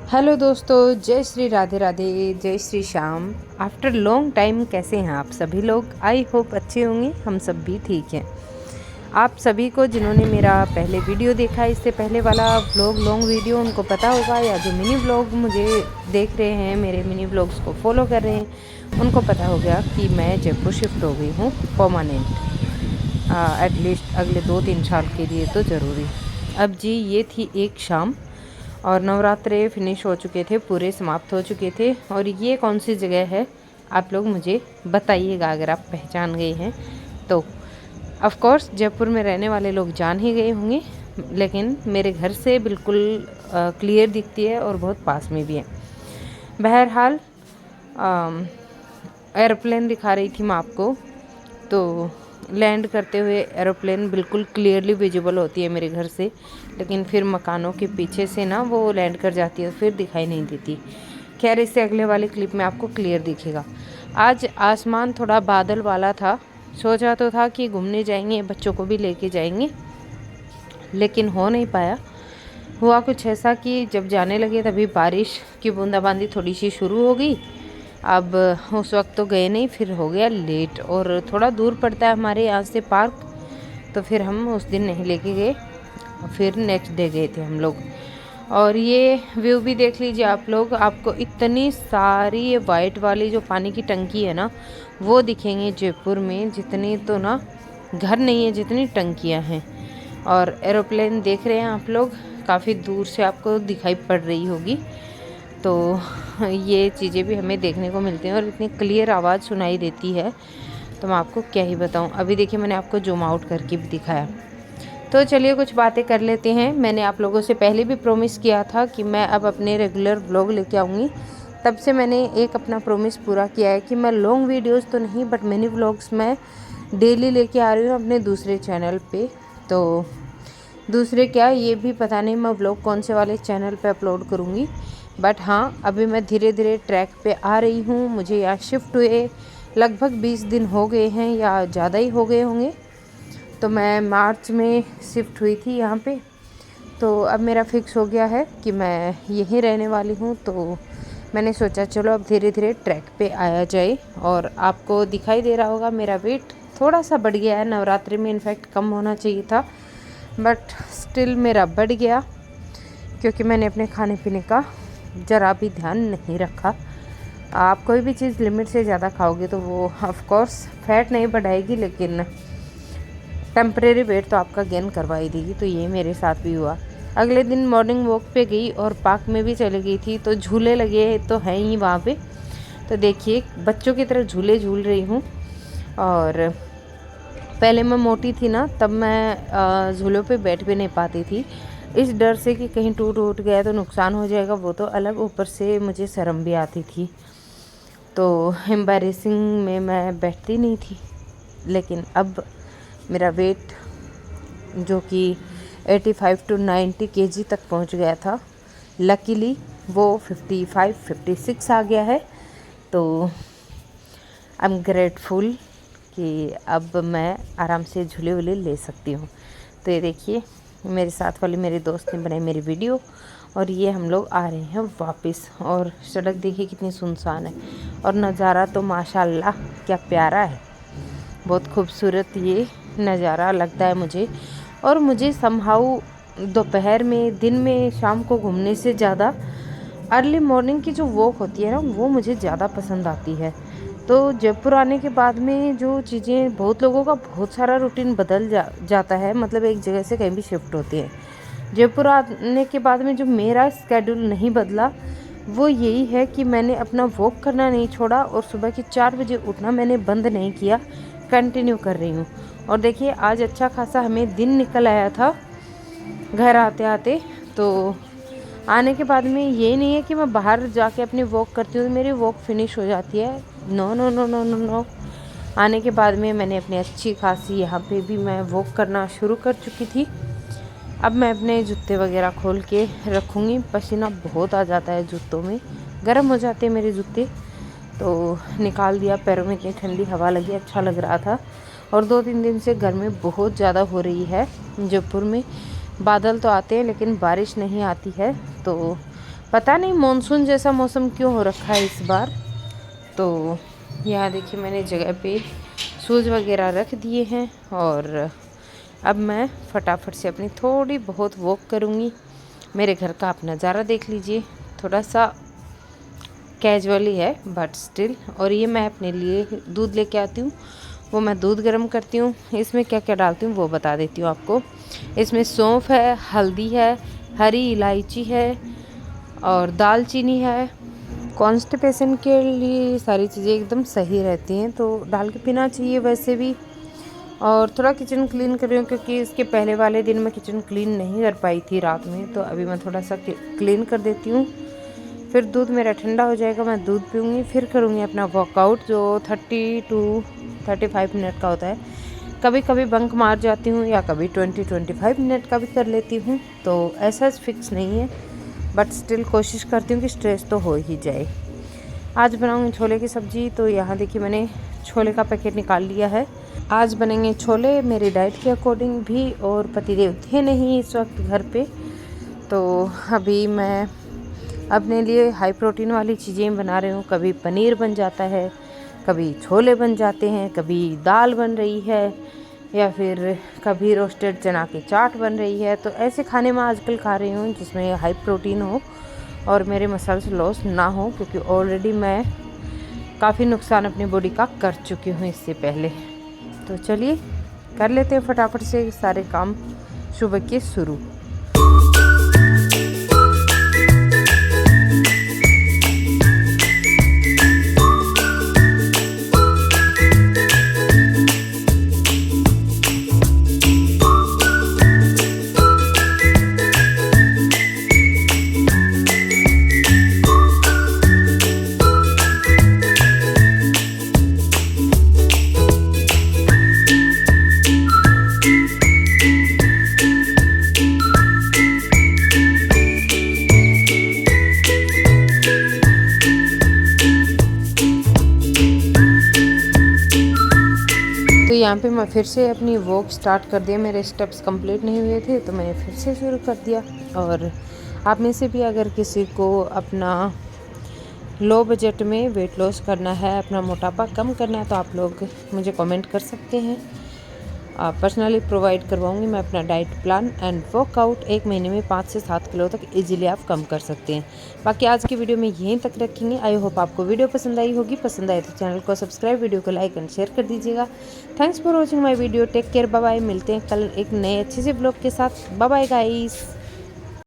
Hello दोस्तों, जय श्री राधे राधे, जय Shri Shyam. After long time कैसे हैं आप सभी लोग? आई होप अच्छे होंगे। हम सब भी ठीक हैं। आप सभी को जिन्होंने मेरा पहले वीडियो देखा, इससे पहले वाला व्लॉग लॉन्ग वीडियो, उनको पता होगा, या जो मिनी व्लॉग मुझे देख रहे हैं, मेरे मिनी व्लॉग्स को फॉलो कर रहे हैं, उनको पता हो गया कि मैं जयपुर शिफ्ट हो गई हूँ परमानेंट। एटलीस्ट अगले 2-3 साल के लिए तो ज़रूरी। अब जी ये थी एक शाम और नवरात्रे फिनिश हो चुके थे, पूरे समाप्त हो चुके थे। और ये कौन सी जगह है आप लोग मुझे बताइएगा अगर आप पहचान गए हैं तो। ऑफ़ कोर्स जयपुर में रहने वाले लोग जान ही गए होंगे, लेकिन मेरे घर से बिल्कुल क्लियर दिखती है और बहुत पास में भी है। बहरहाल एरोप्लेन दिखा रही थी मैं आपको, तो लैंड करते हुए एरोप्लेन बिल्कुल क्लियरली विजिबल होती है मेरे घर से, लेकिन फिर मकानों के पीछे से ना वो लैंड कर जाती है, फिर दिखाई नहीं देती। खैर, इससे अगले वाले क्लिप में आपको क्लियर दिखेगा। आज आसमान थोड़ा बादल वाला था, सोचा तो था कि घूमने जाएंगे, बच्चों को भी लेके जाएंगे, लेकिन हो नहीं पाया। हुआ कुछ ऐसा कि जब जाने लगे तभी बारिश की बूंदाबांदी थोड़ी सी शुरू हो गई। अब उस वक्त तो गए नहीं, फिर हो गया लेट, और थोड़ा दूर पड़ता है हमारे यहाँ से पार्क, तो फिर हम उस दिन नहीं लेके गए, फिर नेक्स्ट डे गए थे हम लोग। और ये व्यू भी देख लीजिए आप लोग, आपको इतनी सारी ये वाइट वाली जो पानी की टंकी है ना, वो दिखेंगे जयपुर में, जितनी तो ना घर नहीं है जितनी टंकियाँ हैं। और एरोप्लेन देख रहे हैं आप लोग, काफ़ी दूर से आपको दिखाई पड़ रही होगी। तो ये चीज़ें भी हमें देखने को मिलती हैं और इतनी क्लियर आवाज़ सुनाई देती है, तो मैं आपको क्या ही बताऊं। अभी देखिए, मैंने आपको जूम आउट करके भी दिखाया। तो चलिए कुछ बातें कर लेते हैं। मैंने आप लोगों से पहले भी प्रॉमिस किया था कि मैं अब अपने रेगुलर व्लॉग लेके आऊँगी। तब से मैंने एक अपना प्रॉमिस पूरा किया है कि मैं लॉन्ग वीडियोज़ तो नहीं, बट मिनी व्लॉग्स मैं डेली लेके आ रही हूँ अपने दूसरे चैनल पे। तो दूसरे क्या, ये भी पता नहीं मैं व्लॉग कौन से वाले चैनल पे अपलोड करूँगी, बट हाँ, अभी मैं धीरे धीरे ट्रैक पे आ रही हूँ। मुझे यहाँ शिफ्ट हुए लगभग 20 दिन हो गए हैं, या ज़्यादा ही हो गए होंगे। तो मैं मार्च में शिफ्ट हुई थी यहाँ पे, तो अब मेरा फिक्स हो गया है कि मैं यहीं रहने वाली हूँ। तो मैंने सोचा चलो अब धीरे धीरे ट्रैक पे आया जाए। और आपको दिखाई दे रहा होगा मेरा वेट थोड़ा सा बढ़ गया है। नवरात्रि में इनफैक्ट कम होना चाहिए था, बट स्टिल मेरा बढ़ गया, क्योंकि मैंने अपने खाने पीने का ज़रा भी ध्यान नहीं रखा। आप कोई भी चीज़ लिमिट से ज़्यादा खाओगे तो वो ऑफ कोर्स फैट नहीं बढ़ाएगी, लेकिन टेम्परेरी वेट तो आपका गेन करवा ही देगी। तो ये मेरे साथ भी हुआ। अगले दिन मॉर्निंग वॉक पे गई और पार्क में भी चली गई थी, तो झूले लगे तो हैं ही वहाँ पे। तो देखिए, बच्चों की तरह झूले झूल रही हूँ। और पहले मैं मोटी थी ना, तब मैं झूलों पे बैठ भी नहीं पाती थी, इस डर से कि कहीं टूट गया तो नुकसान हो जाएगा, वो तो अलग। ऊपर से मुझे शर्म भी आती थी, तो एम्बैरेसिंग में मैं बैठती नहीं थी। लेकिन अब मेरा वेट जो कि 85 to 90 kg तक पहुंच गया था, लकीली वो 55-56 आ गया है। तो आई एम ग्रेटफुल कि अब मैं आराम से झूले वूले ले सकती हूँ। तो ये देखिए, मेरे साथ वाली मेरे दोस्त ने बनाई मेरी वीडियो, और ये हम लोग आ रहे हैं वापस। और सड़क देखिए कितनी सुनसान है, और नज़ारा तो माशाल्लाह क्या प्यारा है, बहुत खूबसूरत ये नज़ारा लगता है मुझे। और मुझे समहाउ दोपहर में, दिन में, शाम को घूमने से ज़्यादा अर्ली मॉर्निंग की जो वॉक होती है ना, वो मुझे ज़्यादा पसंद आती है। तो जयपुर आने के बाद में जो चीज़ें, बहुत लोगों का बहुत सारा रूटीन बदल जाता है, मतलब एक जगह से कहीं भी शिफ्ट होते हैं। जयपुर आने के बाद में जो मेरा स्केड्यूल नहीं बदला, वो यही है कि मैंने अपना वॉक करना नहीं छोड़ा, और सुबह के 4 बजे उठना मैंने बंद नहीं किया, कंटिन्यू कर रही हूँ। और देखिए, आज अच्छा खासा हमें दिन निकल आया था घर आते आते। तो आने के बाद में ये नहीं है कि मैं बाहर जाके अपनी वॉक करती हूँ तो मेरी वॉक फिनिश हो जाती है। No no no no no no. आने के बाद में मैंने अपनी अच्छी खासी यहाँ पे भी मैं वॉक करना शुरू कर चुकी थी। अब मैं अपने जूते वगैरह खोल के रखूँगी। पसीना बहुत आ जाता है जूतों में, गर्म हो जाते हैं मेरे जूते, तो निकाल दिया। पैरों में इतनी ठंडी हवा लगी, अच्छा लग रहा था। और 2-3 दिन से गर्मी बहुत ज़्यादा हो रही है जयपुर में। बादल तो आते हैं लेकिन बारिश नहीं आती है, तो पता नहीं मॉनसून जैसा मौसम क्यों हो रखा है इस बार। तो यहाँ देखिए मैंने जगह पे शूज़ वगैरह रख दिए हैं और अब मैं फटाफट से अपनी थोड़ी बहुत वॉक करूँगी। मेरे घर का आप नज़ारा देख लीजिए, थोड़ा सा कैजुअल ही है बट स्टिल। और ये मैं अपने लिए दूध लेके आती हूँ, वो मैं दूध गर्म करती हूँ। इसमें क्या क्या डालती हूँ वो बता देती हूँ आपको। इसमें सौंफ है, हल्दी है, हरी इलायची है और दालचीनी है। कॉन्स्टिपेशन के लिए सारी चीज़ें एकदम सही रहती हैं, तो डाल के पीना चाहिए वैसे भी। और थोड़ा किचन क्लीन कर रही हूँ क्योंकि इसके पहले वाले दिन मैं किचन क्लीन नहीं कर पाई थी रात में, तो अभी मैं थोड़ा सा क्लीन कर देती हूँ। फिर दूध मेरा ठंडा हो जाएगा, मैं दूध पीऊँगी, फिर करूँगी अपना वर्कआउट जो 30 to 35 मिनट का होता है। कभी कभी बंक मार जाती हूँ या कभी 20-25 मिनट का भी कर लेती हूँ, तो ऐसा फिक्स नहीं है बट स्टिल कोशिश करती हूँ कि स्ट्रेस तो हो ही जाए। आज बनाऊँगी छोले की सब्ज़ी। तो यहाँ देखिए मैंने छोले का पैकेट निकाल लिया है। आज बनेंगे छोले मेरी डाइट के अकॉर्डिंग भी, और पतिदेव थे नहीं इस वक्त घर पे, तो अभी मैं अपने लिए हाई प्रोटीन वाली चीज़ें बना रही हूँ। कभी पनीर बन जाता है, कभी छोले बन जाते हैं, कभी दाल बन रही है या फिर कभी रोस्टेड चना की चाट बन रही है। तो ऐसे खाने में आजकल खा रही हूँ जिसमें हाई प्रोटीन हो और मेरे मसल्स लॉस ना हो, क्योंकि ऑलरेडी मैं काफ़ी नुकसान अपनी बॉडी का कर चुकी हूँ इससे पहले। तो चलिए कर लेते हैं फटाफट से सारे काम सुबह के शुरू। तो यहाँ पे मैं फिर से अपनी वॉक स्टार्ट कर दिया। मेरे स्टेप्स कंप्लीट नहीं हुए थे तो मैंने फिर से शुरू कर दिया। और आप में से भी अगर किसी को अपना लो बजट में वेट लॉस करना है, अपना मोटापा कम करना है, तो आप लोग मुझे कमेंट कर सकते हैं। पर्सनली प्रोवाइड करवाऊंगी मैं अपना डाइट प्लान एंड वर्कआउट। 1 महीने में 5 से 7 किलो तक इजीली आप कम कर सकते हैं। बाकी आज की वीडियो में यहीं तक रखेंगे। आई होप आपको वीडियो पसंद आई होगी। पसंद आए तो चैनल को सब्सक्राइब, वीडियो को लाइक एंड शेयर कर दीजिएगा। Thanks for watching my video. Take care, bye bye. मिलते हैं कल एक नए अच्छे से ब्लॉग के साथ। Bye bye guys.